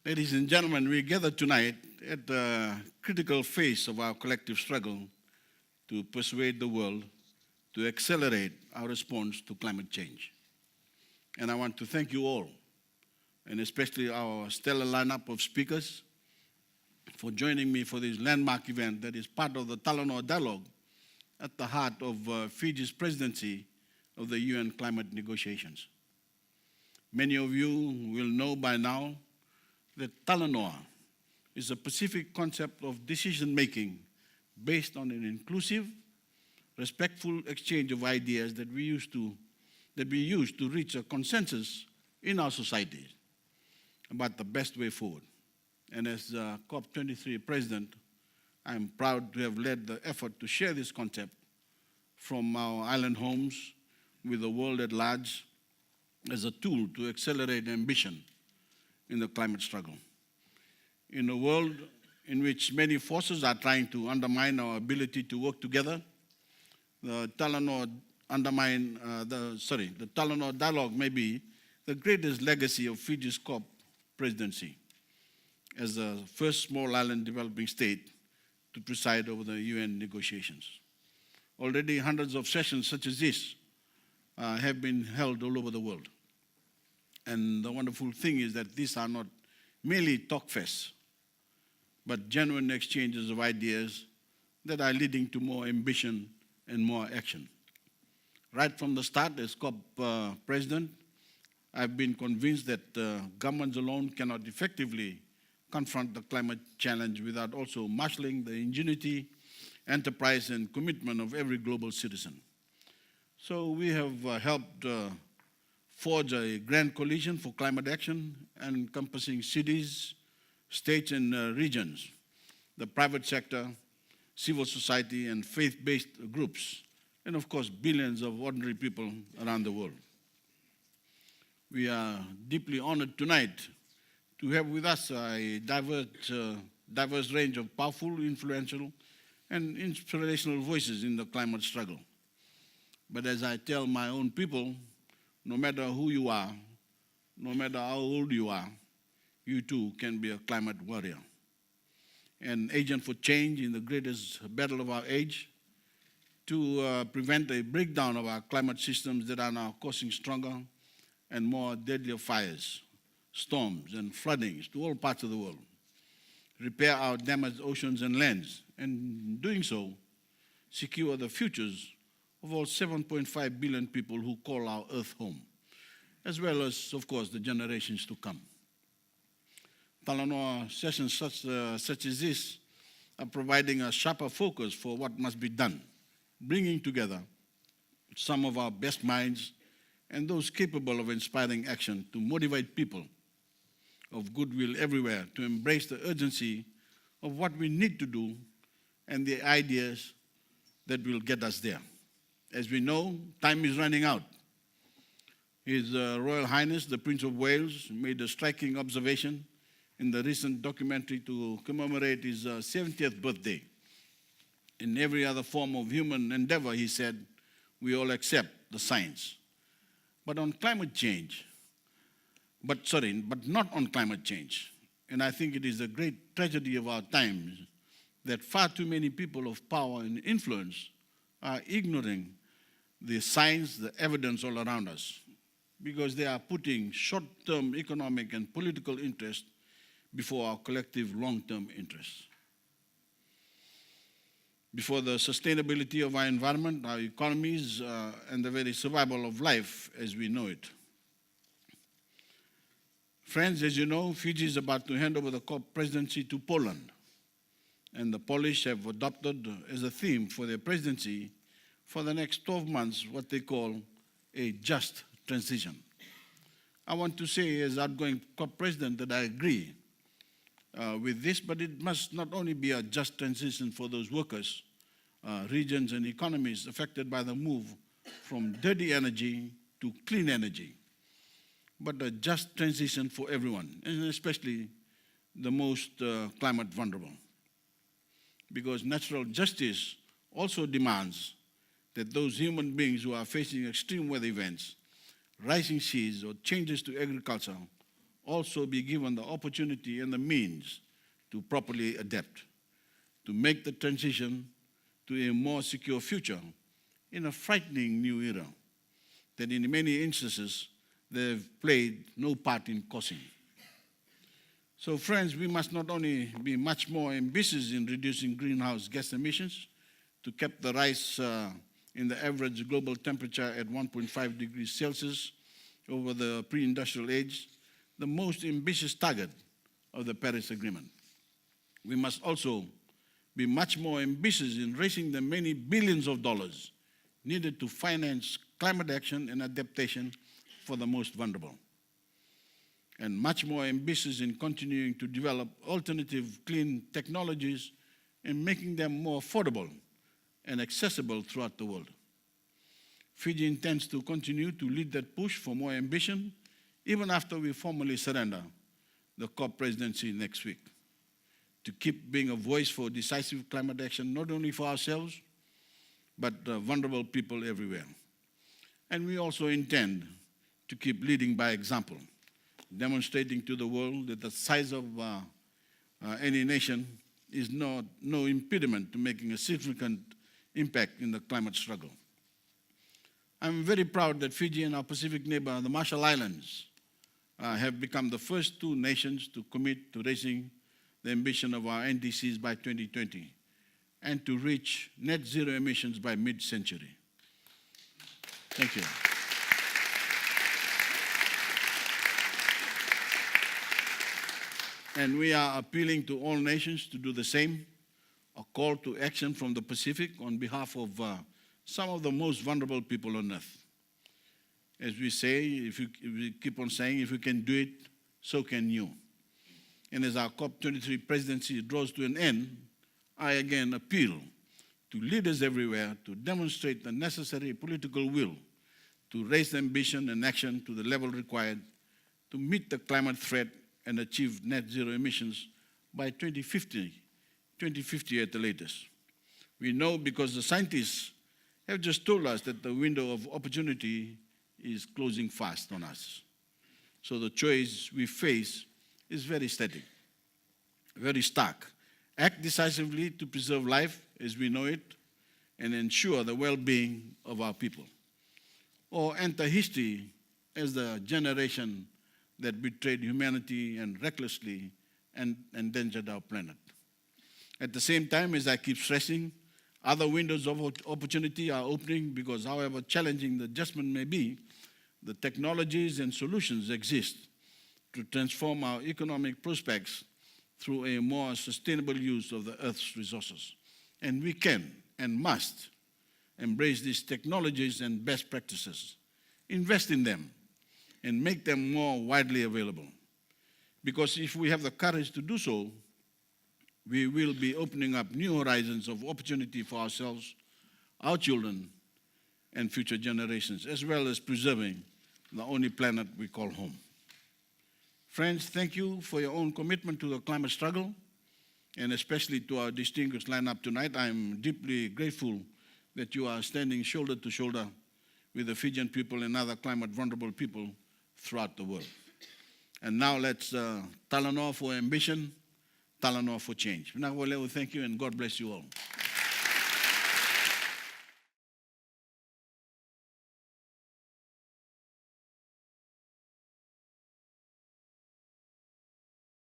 Ladies and gentlemen, we gather tonight at the critical phase of our collective struggle to persuade the world to accelerate our response to climate change. And I want to thank you all, and especially our stellar lineup of speakers, for joining me for this landmark event that is part of the Talanoa Dialogue at the heart of Fiji's presidency of the UN climate negotiations. Many of you will know by now that Talanoa is a specific concept of decision-making based on an inclusive, respectful exchange of ideas that we use to reach a consensus in our society about the best way forward. And as COP23 president, I am proud to have led the effort to share this concept from our island homes with the world at large as a tool to accelerate ambition in the climate struggle. In a world in which many forces are trying to undermine our ability to work together, the Talanoa Dialogue may be the greatest legacy of Fiji's COP presidency as the first small island developing state to preside over the UN negotiations. Already hundreds of sessions such as this have been held all over the world. And the wonderful thing is that these are not merely talk fests, but genuine exchanges of ideas that are leading to more ambition and more action. Right from the start, as COP president, I've been convinced that governments alone cannot effectively confront the climate challenge without also marshalling the ingenuity, enterprise, and commitment of every global citizen. So we have helped forge a grand coalition for climate action encompassing cities, states, and regions, the private sector, civil society, and faith-based groups, and of course, billions of ordinary people around the world. We are deeply honored tonight to have with us a diverse range of powerful, influential, and inspirational voices in the climate struggle. But as I tell my own people, no matter who you are, no matter how old you are, you too can be a climate warrior, an agent for change in the greatest battle of our age, to prevent a breakdown of our climate systems that are now causing stronger and more deadly fires, storms, and floodings to all parts of the world, repair our damaged oceans and lands, and in doing so, secure the futures of all 7.5 billion people who call our Earth home, as well as, of course, the generations to come. Talanoa sessions such as this are providing a sharper focus for what must be done, bringing together some of our best minds and those capable of inspiring action to motivate people of goodwill everywhere to embrace the urgency of what we need to do and the ideas that will get us there. As we know, time is running out. His Royal Highness, the Prince of Wales, made a striking observation in the recent documentary to commemorate his 70th birthday. In every other form of human endeavor, he said, we all accept the science. But not on climate change. And I think it is a great tragedy of our times that far too many people of power and influence are ignoring the science, the evidence all around us, because they are putting short-term economic and political interest before our collective long-term interests. Before the sustainability of our environment, our economies, and the very survival of life as we know it. Friends, as you know, Fiji is about to hand over the COP presidency to Poland, and the Polish have adopted as a theme for their presidency for the next 12 months what they call a just transition. I want to say as outgoing COP president that I agree with this, but it must not only be a just transition for those workers, regions and economies affected by the move from dirty energy to clean energy, but a just transition for everyone, and especially the most climate vulnerable. Because natural justice also demands that those human beings who are facing extreme weather events, rising seas, or changes to agriculture also be given the opportunity and the means to properly adapt, to make the transition to a more secure future in a frightening new era that in many instances they have played no part in causing. So friends, we must not only be much more ambitious in reducing greenhouse gas emissions to cap the rise in the average global temperature at 1.5 degrees Celsius over the pre-industrial age, the most ambitious target of the Paris Agreement. We must also be much more ambitious in raising the many billions of dollars needed to finance climate action and adaptation for the most vulnerable, and much more ambitious in continuing to develop alternative clean technologies and making them more affordable and accessible throughout the world. Fiji intends to continue to lead that push for more ambition even after we formally surrender the COP presidency next week, to keep being a voice for decisive climate action, not only for ourselves, but vulnerable people everywhere. And we also intend to keep leading by example, demonstrating to the world that the size of any nation is no impediment to making a significant impact in the climate struggle. I'm very proud that Fiji and our Pacific neighbor, the Marshall Islands, have become the first two nations to commit to raising the ambition of our NDCs by 2020 and to reach net zero emissions by mid-century. Thank you. And we are appealing to all nations to do the same, a call to action from the Pacific on behalf of some of the most vulnerable people on earth. As we say, if we keep on saying, if you can do it, so can you. And as our COP23 presidency draws to an end, I again appeal to leaders everywhere to demonstrate the necessary political will to raise ambition and action to the level required to meet the climate threat and achieve net zero emissions by 2050 at the latest. We know because the scientists have just told us that the window of opportunity is closing fast on us. So the choice we face is very static, very stark. Act decisively to preserve life as we know it and ensure the well-being of our people. Or enter history as the generation that betrayed humanity and recklessly endangered our planet. At the same time, as I keep stressing, other windows of opportunity are opening because however challenging the adjustment may be, the technologies and solutions exist to transform our economic prospects through a more sustainable use of the Earth's resources. And we can and must embrace these technologies and best practices, invest in them, and make them more widely available. Because if we have the courage to do so, we will be opening up new horizons of opportunity for ourselves, our children, and future generations, as well as preserving the only planet we call home. Friends, thank you for your own commitment to the climate struggle, and especially to our distinguished lineup tonight. I'm deeply grateful that you are standing shoulder to shoulder with the Fijian people and other climate vulnerable people throughout the world. And now let's Talanoa for ambition, Talanoa for change. Thank you and God bless you all.